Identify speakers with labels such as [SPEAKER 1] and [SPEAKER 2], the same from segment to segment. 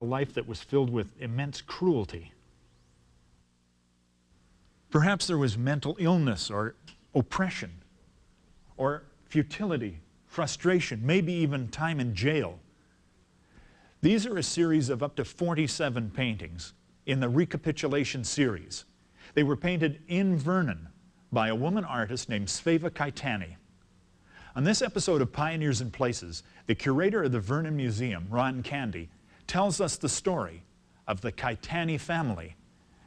[SPEAKER 1] a life that was filled with immense cruelty. Perhaps there was mental illness or oppression or futility, frustration, maybe even time in jail. These are a series of up to 47 paintings in the Recapitulation series. They were painted in Vernon by a woman artist named Catani. On this episode of Pioneers in Places, the curator of the Vernon Museum, Ron Candy, tells us the story of the Catani family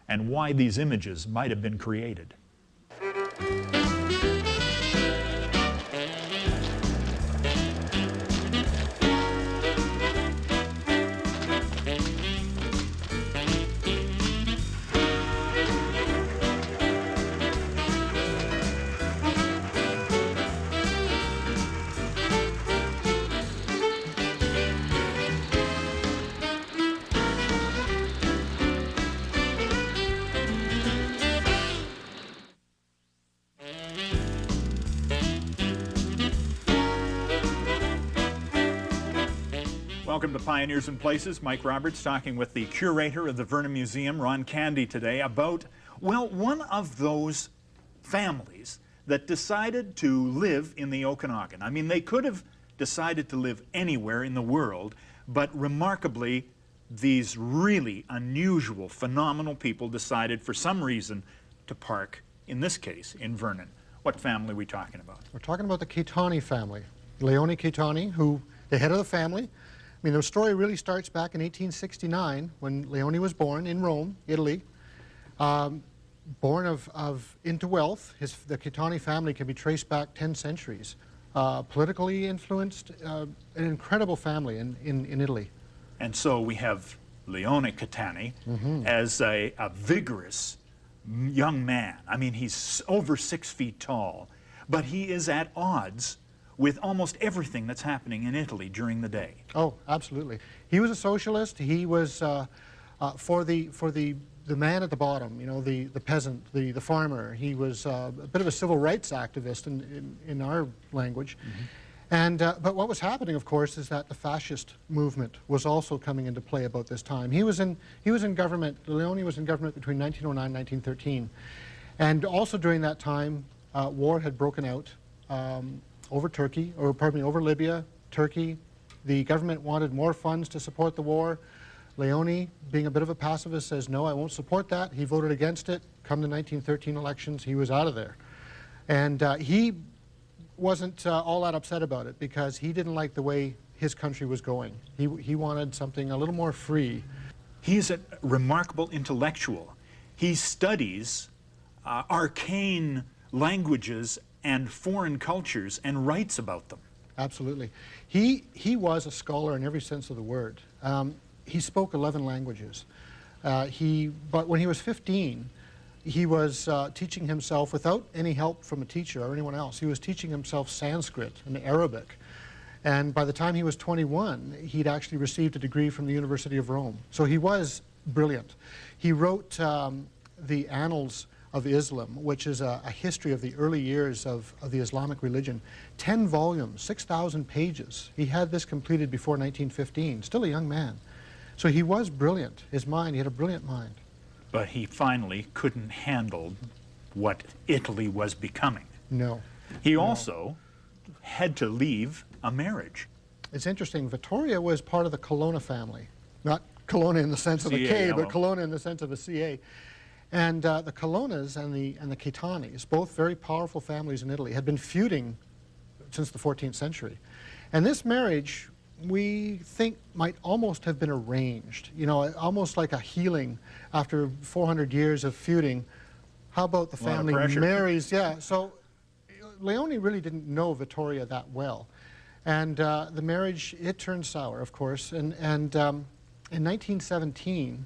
[SPEAKER 1] and why these images might have been created. Welcome to Pioneers in Places. Mike Roberts talking with the curator of the Vernon Museum, Ron Candy, today about, well, one of those families that decided to live in the Okanagan. I mean, they could have decided to live anywhere in the world, but remarkably, these really unusual, phenomenal people decided for some reason to park, in this case, in Vernon. What family are we talking about?
[SPEAKER 2] We're talking about the Catani family. Leone Catani, who, the head of the family. I mean, the story really starts back in 1869 when Leone was born in Rome, Italy. Born into wealth. The Catani family can be traced back 10 centuries. Politically influenced, an incredible family in Italy.
[SPEAKER 1] And so we have Leone Catani as a vigorous young man. I mean, he's over 6 feet tall, but he is at odds with almost everything that's happening in Italy during the day.
[SPEAKER 2] Oh, absolutely. He was a socialist. He was for the man at the bottom, you know, the peasant, the farmer. He was a bit of a civil rights activist in our language. And but what was happening, of course, is that the fascist movement was also coming into play about this time. He was in government. Leone was in government between 1909 and 1913, and also during that time, war had broken out. Over Turkey, or pardon me, over Libya, Turkey. The government wanted more funds to support the war. Leone, being a bit of a pacifist, says, no, I won't support that. He voted against it. Come the 1913 elections, he was out of there. And he wasn't all that upset about it because he didn't like the way his country was going. He wanted something a little more free.
[SPEAKER 1] He's a remarkable intellectual. He studies arcane languages and foreign cultures and writes about them.
[SPEAKER 2] Absolutely. He was a scholar in every sense of the word. He spoke 11 languages. But when he was 15, he was teaching himself, without any help from a teacher or anyone else, he was teaching himself Sanskrit and Arabic. And by the time he was 21, he'd actually received a degree from the University of Rome. So he was brilliant. He wrote the Annals of Islam, which is a history of the early years of the Islamic religion. 10 volumes, 6,000 pages. He had this completed before 1915, still a young man. So he was brilliant. His mind, he had a brilliant mind.
[SPEAKER 1] But he finally couldn't handle what Italy was becoming.
[SPEAKER 2] No.
[SPEAKER 1] He also had to leave a marriage.
[SPEAKER 2] It's interesting, Vittoria was part of the Colonna family. Not Colonna in the sense of a K, but Colonna in the sense of a CA. And the Colonnas and the Catanis, both very powerful families in Italy, had been feuding since the 14th century. And this marriage, we think, might almost have been arranged, you know, almost like a healing after 400 years of feuding. How about the family marries? Yeah, so Leone really didn't know Vittoria that well. And the marriage, it turned sour, of course. And in 1917,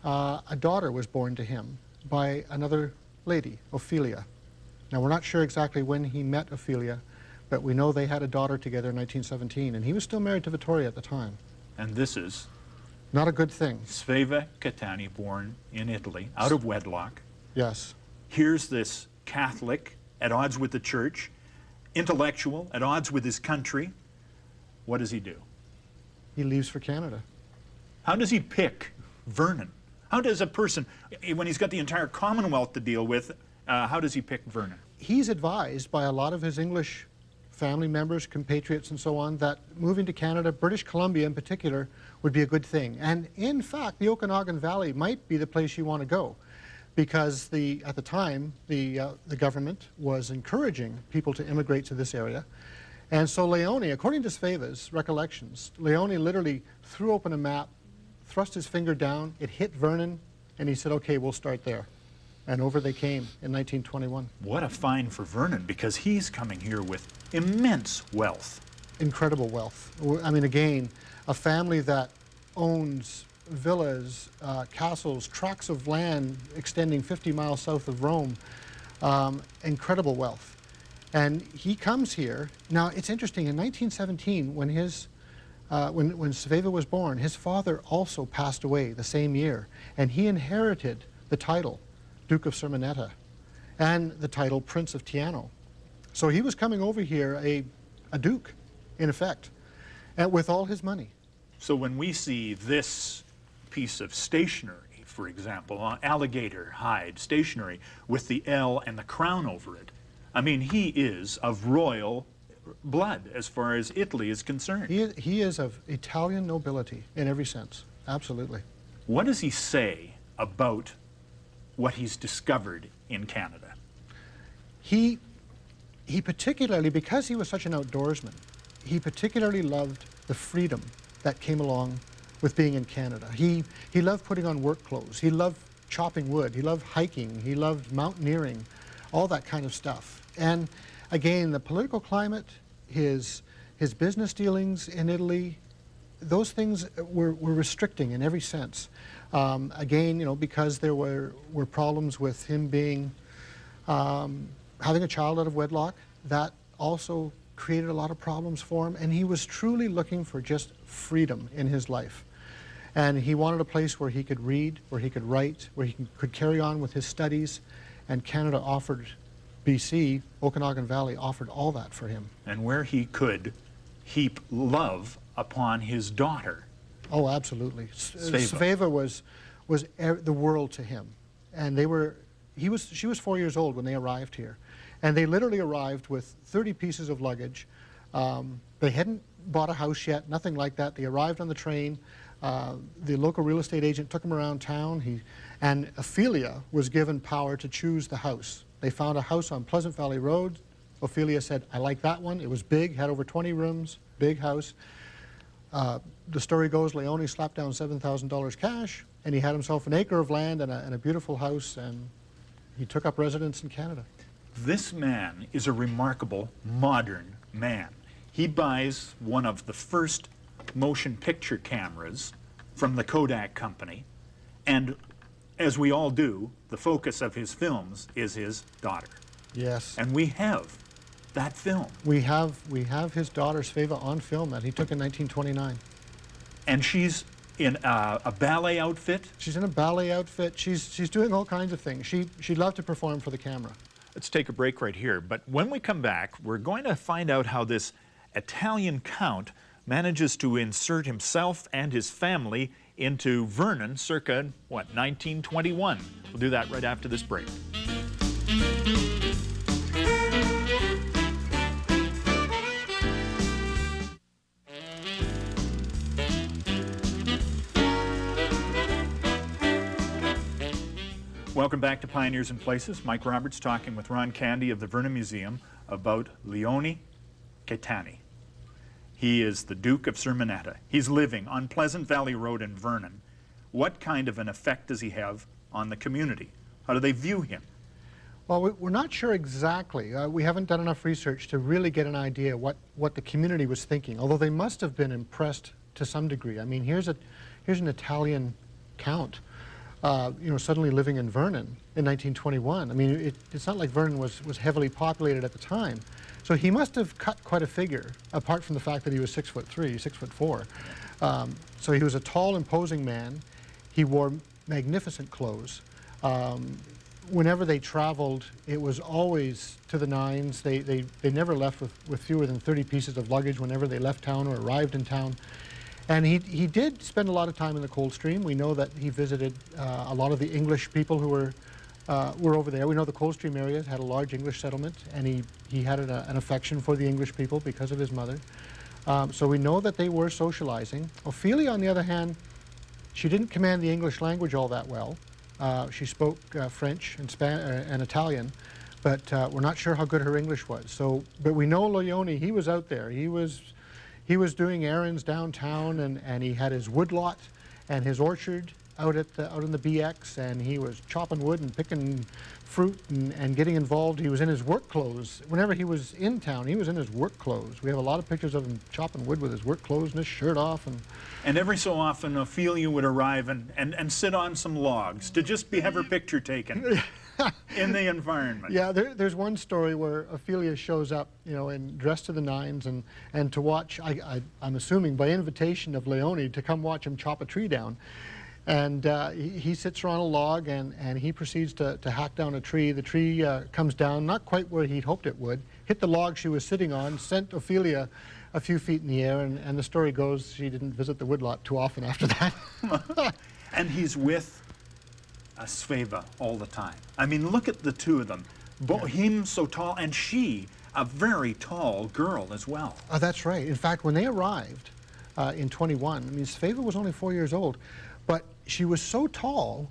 [SPEAKER 2] a daughter was born to him by another lady, Ophelia. Now, we're not sure exactly when he met Ophelia, but we know they had a daughter together in 1917, and he was still married to Vittoria at the time.
[SPEAKER 1] And this is?
[SPEAKER 2] Not a good thing.
[SPEAKER 1] Sveva Catani, born in Italy, out of wedlock.
[SPEAKER 2] Yes.
[SPEAKER 1] Here's this Catholic, at odds with the church, intellectual, at odds with his country. What does he do?
[SPEAKER 2] He leaves for Canada.
[SPEAKER 1] How does he pick Vernon? How does a person, when he's got the entire Commonwealth to deal with, how does he pick Vernon?
[SPEAKER 2] He's advised by a lot of his English family members, compatriots and so on, that moving to Canada, British Columbia in particular, would be a good thing. And in fact, the Okanagan Valley might be the place you want to go, because at the time, the government was encouraging people to immigrate to this area. And so Leone, according to Sveva's recollections, Leone literally threw open a map, thrust his finger down, it hit Vernon, and he said, okay, we'll start there. And over they came in 1921.
[SPEAKER 1] What a find for Vernon, because he's coming here with immense wealth.
[SPEAKER 2] Incredible wealth. I mean, again, a family that owns villas, castles, tracts of land extending 50 miles south of Rome, incredible wealth. And he comes here. Now, it's interesting, in 1917, when when Sveva was born, his father also passed away the same year, and he inherited the title Duke of Sermoneta and the title Prince of Tiano. So he was coming over here a duke, in effect, with all his money.
[SPEAKER 1] So when we see this piece of stationery, for example, alligator hide stationery with the L and the crown over it, I mean, he is of royal blood as far as Italy is concerned.
[SPEAKER 2] He is of Italian nobility in every sense, absolutely.
[SPEAKER 1] What does he say about what he's discovered in Canada?
[SPEAKER 2] He particularly, because he was such an outdoorsman, he particularly loved the freedom that came along with being in Canada. He loved putting on work clothes. He loved chopping wood. He loved hiking. He loved mountaineering, all that kind of stuff. And again, the political climate, his business dealings in Italy, those things were restricting in every sense. Again, you know, because there were problems with him being, having a child out of wedlock, that also created a lot of problems for him. And he was truly looking for just freedom in his life. And he wanted a place where he could read, where he could write, where he could carry on with his studies. And Canada offered, BC, Okanagan Valley, offered all that for him.
[SPEAKER 1] And where he could heap love upon his daughter.
[SPEAKER 2] Oh, absolutely.
[SPEAKER 1] Sveva.
[SPEAKER 2] was the world to him. And she was 4 years old when they arrived here. And they literally arrived with 30 pieces of luggage. They hadn't bought a house yet, nothing like that. They arrived on the train. The local real estate agent took them around town. And Ophelia was given power to choose the house. They found a house on Pleasant Valley Road. Ophelia said, I like that one. It was big, had over 20 rooms, big house. The story goes, Leone slapped down $7,000 cash, and he had himself an acre of land and a beautiful house, and he took up residence in Canada.
[SPEAKER 1] This man is a remarkable modern man. He buys one of the first motion picture cameras from the Kodak company, and as we all do, the focus of his films is his daughter.
[SPEAKER 2] Yes.
[SPEAKER 1] And we have that film.
[SPEAKER 2] We have his daughter Sveva on film that he took in 1929.
[SPEAKER 1] And she's in a ballet outfit.
[SPEAKER 2] She's in a ballet outfit. She's doing all kinds of things. She loved to perform for the camera.
[SPEAKER 1] Let's take a break right here. But when we come back, we're going to find out how this Italian count manages to insert himself and his family into Vernon circa, 1921. We'll do that right after this break. Welcome back to Pioneers and Places. Mike Roberts talking with Ron Candy of the Vernon Museum about Leone Catani. He is the Duke of Sermoneta. He's living on Pleasant Valley Road in Vernon. What kind of an effect does he have on the community? How do they view him?
[SPEAKER 2] Well, we're not sure exactly. We haven't done enough research to really get an idea what the community was thinking, although they must have been impressed to some degree. I mean, here's an Italian count, suddenly living in Vernon in 1921. I mean, it's not like Vernon was heavily populated at the time. So he must have cut quite a figure, apart from the fact that he was 6'3", 6'4". So he was a tall, imposing man. He wore magnificent clothes. Whenever they traveled, it was always to the nines. They never left with fewer than 30 pieces of luggage whenever they left town or arrived in town. And he did spend a lot of time in the Coldstream. We know that he visited a lot of the English people who were over there. We know the Coldstream area had a large English settlement, and he had an affection for the English people because of his mother. So we know that they were socializing. Ophelia, on the other hand, she didn't command the English language all that well. She spoke French and Italian, but we're not sure how good her English was. So, but we know Leone, he was out there. He was doing errands downtown, and he had his woodlot and his orchard out in the BX, and he was chopping wood and picking fruit and getting involved. He was in his work clothes. Whenever he was in town, he was in his work clothes. We have a lot of pictures of him chopping wood with his work clothes and his shirt off.
[SPEAKER 1] And every so often, Ophelia would arrive and sit on some logs to just have her picture taken in the environment.
[SPEAKER 2] Yeah, there's one story where Ophelia shows up, and dressed to the nines, and to watch, I'm assuming by invitation of Leone, to come watch him chop a tree down. And he sits her on a log, and he proceeds to hack down a tree. The tree comes down, not quite where he'd hoped it would, hit the log she was sitting on, sent Ophelia a few feet in the air, and the story goes she didn't visit the woodlot too often after that.
[SPEAKER 1] And he's with Sveva all the time. I mean, look at the two of them. Him so tall, and she, a very tall girl as well.
[SPEAKER 2] That's right. In fact, when they arrived in 21, I mean, Sveva was only 4 years old, but she was so tall,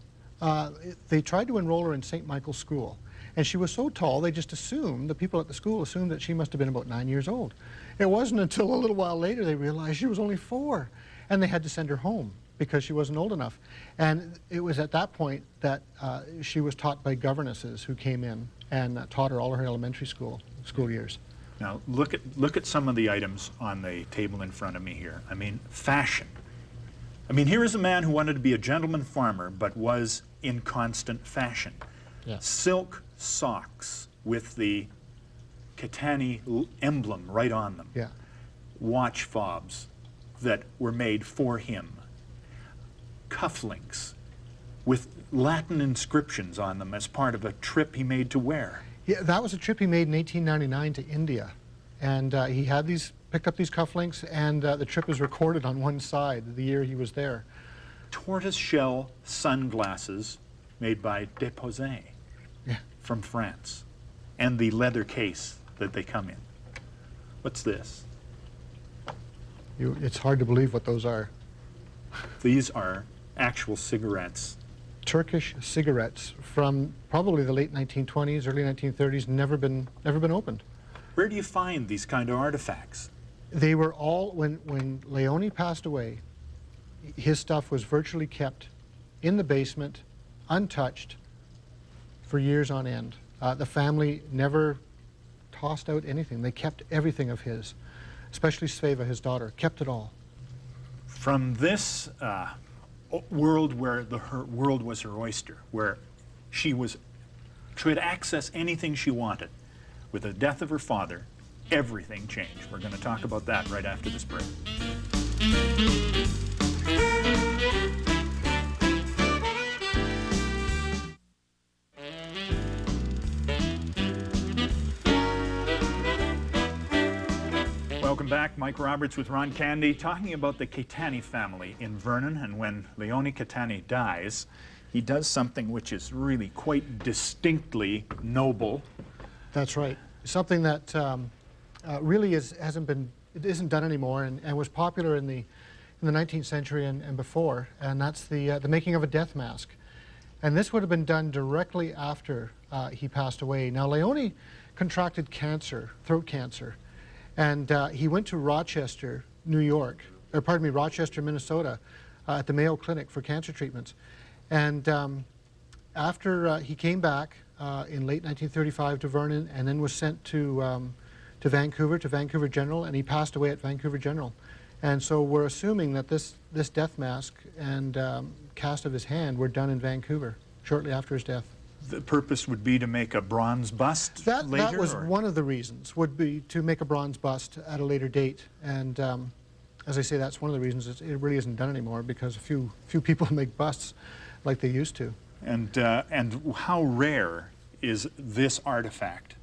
[SPEAKER 2] they tried to enroll her in St. Michael's School. And she was so tall, they just assumed, the people at the school assumed that she must have been about 9 years old. It wasn't until a little while later they realized she was only 4, and they had to send her home because she wasn't old enough. And it was at that point that she was taught by governesses who came in and taught her all her elementary school years.
[SPEAKER 1] Now, look at some of the items on the table in front of me here. I mean, fashion. I mean, here is a man who wanted to be a gentleman farmer, but was in constant fashion.
[SPEAKER 2] Yeah.
[SPEAKER 1] Silk socks with the Catani emblem right on them.
[SPEAKER 2] Yeah.
[SPEAKER 1] Watch fobs that were made for him. Cufflinks with Latin inscriptions on them as part of a trip he made to where?
[SPEAKER 2] Yeah, that was a trip he made in 1899 to India. And he had picked up these cufflinks, and the trip is recorded on one side, the year he was there.
[SPEAKER 1] Tortoise-shell sunglasses made by Deposé from France, and the leather case that they come in. What's this?
[SPEAKER 2] It's hard to believe what those are.
[SPEAKER 1] These are actual cigarettes.
[SPEAKER 2] Turkish cigarettes from probably the late 1920s, early 1930s, never been opened.
[SPEAKER 1] Where do you find these kind of artifacts?
[SPEAKER 2] They were all, when Leone passed away, his stuff was virtually kept in the basement, untouched, for years on end. The family never tossed out anything. They kept everything of his, especially Sveva, his daughter, kept it all.
[SPEAKER 1] From this world where her world was her oyster, where she could access anything she wanted, with the death of her father, everything changed. We're going to talk about that right after this break. Welcome back. Mike Roberts with Ron Candy, talking about the Catani family in Vernon. And when Leone Catani dies, he does something which is really quite distinctly noble.
[SPEAKER 2] That's right. Something that really isn't done anymore, and was popular in the 19th century and before, and that's the making of a death mask. And this would have been done directly after he passed away. Now, Leone contracted cancer, throat cancer, and he went to Rochester, Rochester, Minnesota, at the Mayo Clinic for cancer treatments. And after he came back in late 1935 to Vernon, and then was sent to Vancouver General, and he passed away at Vancouver General. And so we're assuming that this death mask and cast of his hand were done in Vancouver shortly after his death.
[SPEAKER 1] The purpose would be to make a bronze bust later?
[SPEAKER 2] That was one of the reasons, would be to make a bronze bust at a later date. And as I say, that's one of the reasons it really isn't done anymore, because a few people make busts like they used to.
[SPEAKER 1] And how rare is this artifact?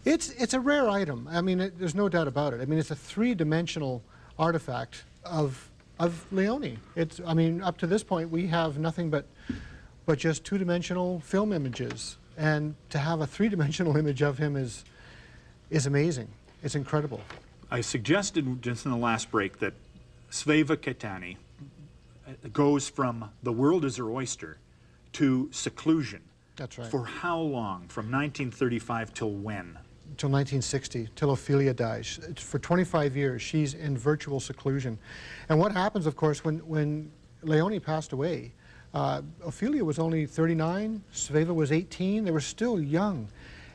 [SPEAKER 2] It's a rare item. I mean, there's no doubt about it. I mean, it's a three-dimensional artifact of of Leone. It's, I mean, up to this point, we have nothing but just two-dimensional film images. And to have a three-dimensional image of him is amazing. It's incredible.
[SPEAKER 1] I suggested just in the last break that Sveva Catani goes from the world is her oyster to seclusion.
[SPEAKER 2] That's right.
[SPEAKER 1] For how long? From 1935 till when?
[SPEAKER 2] Till 1960, till Ophelia dies. For 25 years, she's in virtual seclusion. And what happens, of course, when Leone passed away, Ophelia was only 39, Sveva was 18. They were still young.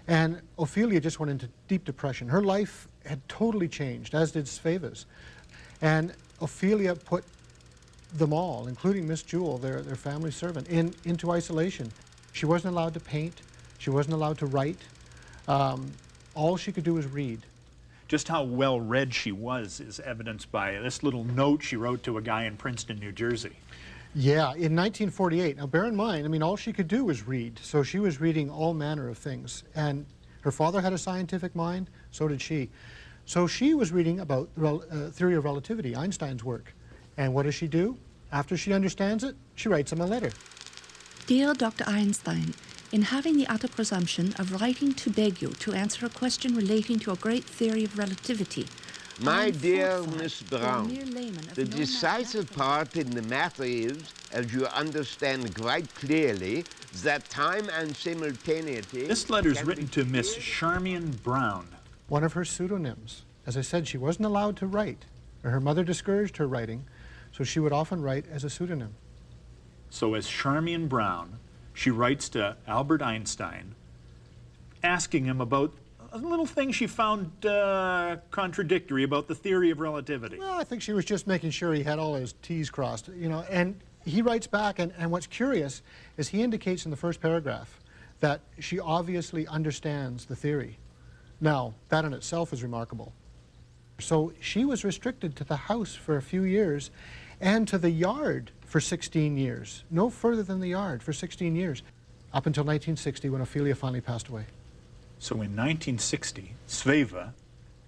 [SPEAKER 2] And Ophelia just went into deep depression. Her life had totally changed, as did Sveva's. And Ophelia put them all, including Miss Jewel, their family servant, into isolation. She wasn't allowed to paint. She wasn't allowed to write. All she could do was read.
[SPEAKER 1] Just how well read she was is evidenced by this little note she wrote to a guy in Princeton, New Jersey.
[SPEAKER 2] Yeah, in 1948. Now, bear in mind, I mean, all she could do was read. So she was reading all manner of things. And her father had a scientific mind, so did she. So she was reading about theory of relativity, Einstein's work. And what does she do? After she understands it, she writes him a letter.
[SPEAKER 3] Dear Dr. Einstein, in having the utter presumption of writing to beg you to answer a question relating to a great theory of relativity,
[SPEAKER 4] My dear Miss Brown, the decisive part in the matter is, as you understand quite clearly, that time and simultaneity...
[SPEAKER 1] This letter's written to Miss Charmian Brown.
[SPEAKER 2] One of her pseudonyms. As I said, she wasn't allowed to write. Her mother discouraged her writing, so she would often write as a pseudonym.
[SPEAKER 1] So as Charmian Brown, she writes to Albert Einstein, asking him about a little thing she found contradictory about the theory of relativity.
[SPEAKER 2] Well, I think she was just making sure he had all his T's crossed, you know, and he writes back, and what's curious is he indicates in the first paragraph that she obviously understands the theory. Now, that in itself is remarkable. So she was restricted to the house for a few years and to the yard for 16 years, no further than the yard for 16 years, up until 1960 when Ophelia finally passed away.
[SPEAKER 1] So in 1960, Sveva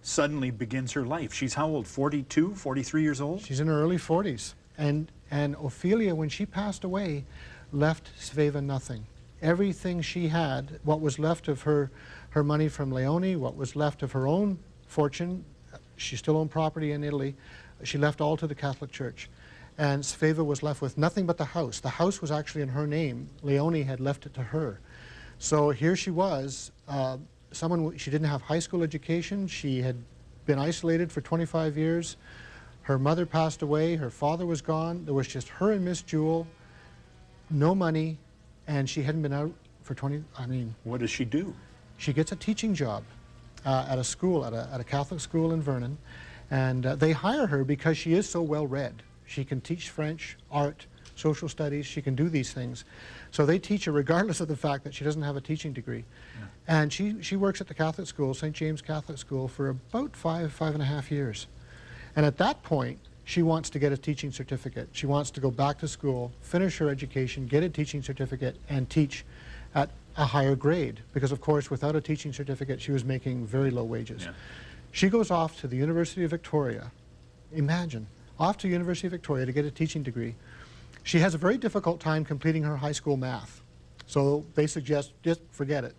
[SPEAKER 1] suddenly begins her life. She's how old, 42, 43 years old?
[SPEAKER 2] She's in her early 40s. And Ophelia, when she passed away, left Sveva nothing. Everything she had, what was left of her money from Leone, what was left of her own fortune, she still owned property in Italy, she left all to the Catholic Church. And Sveva was left with nothing but the house. The house was actually in her name. Leone had left it to her. So here she was, she didn't have high school education, she had been isolated for 25 years, her mother passed away, her father was gone, there was just her and Miss Jewel, no money, and she hadn't been out for
[SPEAKER 1] What does she do?
[SPEAKER 2] She gets a teaching job at a school, at a Catholic school in Vernon, and they hire her because she is so well read. She can teach French, art, social studies, she can do these things. So they teach her regardless of the fact that she doesn't have a teaching degree. Yeah. And she works at the Catholic school, St. James Catholic School, for about five and a half years. And at that point, she wants to get a teaching certificate. She wants to go back to school, finish her education, get a teaching certificate, and teach at a higher grade. Because, of course, without a teaching certificate, she was making very low wages. Yeah. She goes off to the University of Victoria. Imagine, off to the University of Victoria to get a teaching degree. She has a very difficult time completing her high school math. So they suggest, just forget it.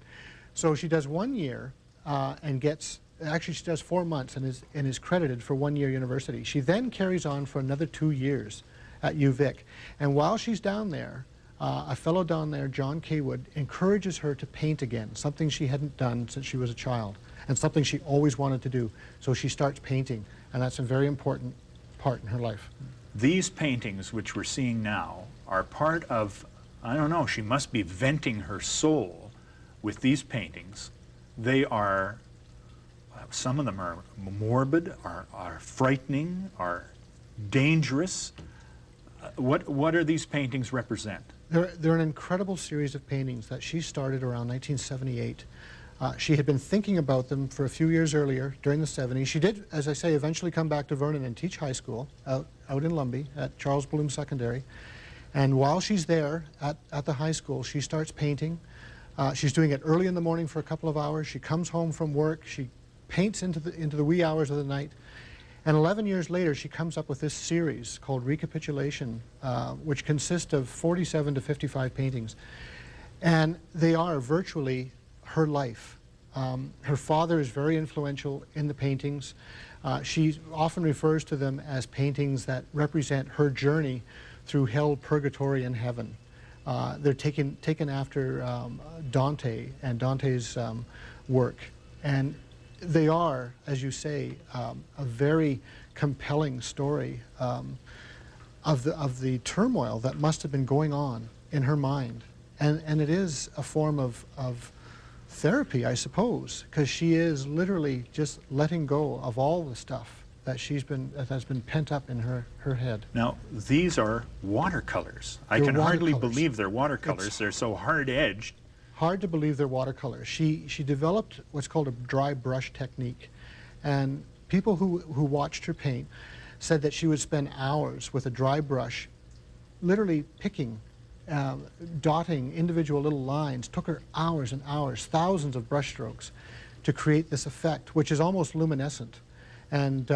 [SPEAKER 2] So she does 1 year and gets, actually she does 4 months and is credited for 1 year university. She then carries on for another 2 years at UVic. And while she's down there, a fellow down there, John Kaywood, encourages her to paint again, something she hadn't done since she was a child, and something she always wanted to do. So she starts painting, and that's a very important part in her life.
[SPEAKER 1] These paintings, which we're seeing now, are part of, I don't know, she must be venting her soul with these paintings. They are, some of them are morbid, are frightening, are dangerous. What do these paintings represent?
[SPEAKER 2] They're an incredible series of paintings that she started around 1978. She had been thinking about them for a few years earlier, during the 70s. She did, as I say, eventually come back to Vernon and teach high school out in Lumbee at Charles Bloom Secondary. And while she's there at the high school, she starts painting. She's doing it early in the morning for a couple of hours. She comes home from work. She paints into the wee hours of the night. And 11 years later, she comes up with this series called Recapitulation, which consists of 47 to 55 paintings. And they are virtually her life. Her father is very influential in the paintings. She often refers to them as paintings that represent her journey through hell, purgatory, and heaven. They're taken after Dante and Dante's work. And they are, as you say, a very compelling story of the turmoil that must have been going on in her mind. And it is a form of therapy, I suppose, because she is literally just letting go of all the stuff that has been pent up in her head.
[SPEAKER 1] Now, these are watercolors. I
[SPEAKER 2] They're
[SPEAKER 1] can hardly
[SPEAKER 2] watercolors.
[SPEAKER 1] believe they're watercolors. They're so hard-edged.
[SPEAKER 2] Hard to believe they're watercolors. She developed what's called a dry brush technique, and people who watched her paint said that she would spend hours with a dry brush, literally picking, dotting individual little lines. Took her hours and hours, thousands of brush strokes to create this effect, which is almost luminescent. And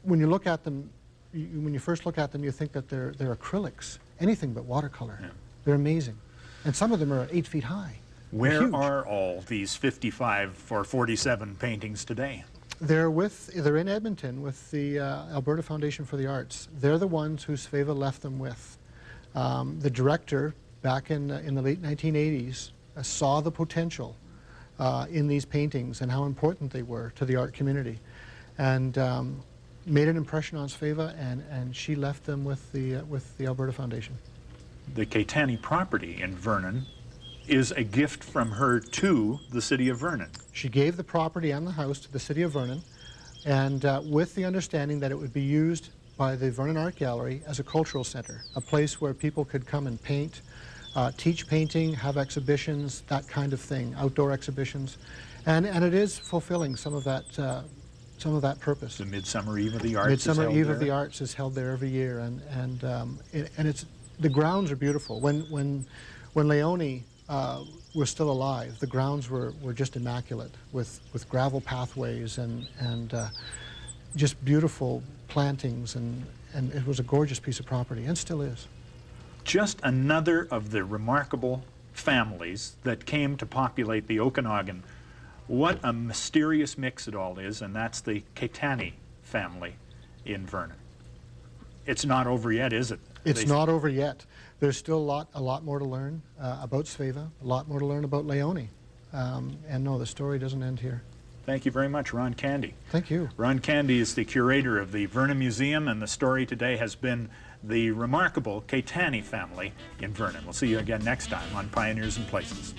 [SPEAKER 2] when you look at them, when you first look at them, you think that they're acrylics, anything but watercolor.
[SPEAKER 1] Yeah.
[SPEAKER 2] They're amazing. And some of them are 8 feet high.
[SPEAKER 1] Where
[SPEAKER 2] Huge.
[SPEAKER 1] are all these 55 or 47 paintings today?
[SPEAKER 2] They're in Edmonton with the Alberta Foundation for the Arts. They're the ones who Sveva left them with. The director, back in the late 1980s, saw the potential in these paintings and how important they were to the art community, and made an impression on Sveva, and she left them with the Alberta Foundation.
[SPEAKER 1] The Catani property in Vernon is a gift from her to the city of Vernon.
[SPEAKER 2] She gave the property and the house to the city of Vernon, and with the understanding that it would be used by the Vernon Art Gallery as a cultural center, a place where people could come and paint, teach painting, have exhibitions, that kind of thing, outdoor exhibitions, and it is fulfilling some of that purpose.
[SPEAKER 1] The Midsummer Eve of the Arts
[SPEAKER 2] Midsummer
[SPEAKER 1] is held
[SPEAKER 2] Eve
[SPEAKER 1] there.
[SPEAKER 2] of the Arts is held there every year, and it's the grounds are beautiful. When Leone was still alive, the grounds were just immaculate with gravel pathways and just beautiful plantings, and it was a gorgeous piece of property, and still is.
[SPEAKER 1] Just another of the remarkable families that came to populate the Okanagan. What a mysterious mix it all is, and that's the Catani family in Vernon. It's not over yet, is it?
[SPEAKER 2] It's not over yet. There's still a lot more to learn about Sveva, a lot more to learn about Leone. And no, the story doesn't end here.
[SPEAKER 1] Thank you very much, Ron Candy.
[SPEAKER 2] Thank you.
[SPEAKER 1] Ron Candy is the curator of the Vernon Museum, and the story today has been the remarkable Catani family in Vernon. We'll see you again next time on Pioneers and Places.